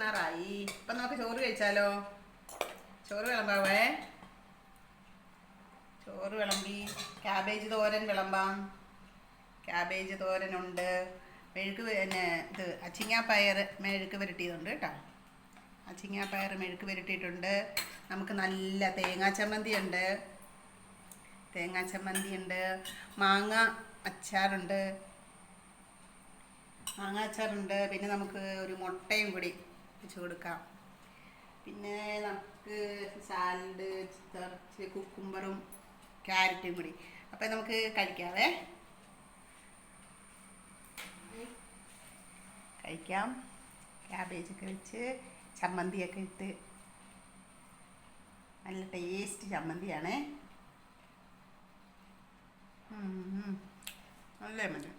തിന്നാറായി. ഇപ്പം നമുക്ക് ചോറ് കഴിച്ചാലോ? ചോറ് വിളമ്പാവേ. ചോറ് വിളമ്പി ക്യാബേജ് തോരൻ വിളമ്പാം. ക്യാബേജ് തോരനുണ്ട്, മെഴുക്ക് പിന്നെ ഇത് അച്ചിങ്ങാപ്പയർ മെഴുക്ക് പുരട്ടിയതുണ്ട് കേട്ടോ. അച്ചിങ്ങാപ്പയർ മെഴുക്ക് പുരട്ടിയിട്ടുണ്ട്. നമുക്ക് നല്ല തേങ്ങാ ചമ്മന്തി ഉണ്ട്, മാങ്ങ അച്ചാറുണ്ട്. പിന്നെ നമുക്ക് ഒരു മുട്ടയും കൂടി വെച്ച് കൊടുക്കാം. പിന്നെ നമുക്ക് സാലഡ്, കുറച്ച് കുക്കുംബറും ക്യാരറ്റും കൂടി. അപ്പം നമുക്ക് കഴിക്കാം. ക്യാബേജൊക്കെ വെച്ച് ചമ്മന്തിയൊക്കെ ഇട്ട് നല്ല ടേസ്റ്റ് ചമ്മന്തിയാണേ. നല്ല മതി.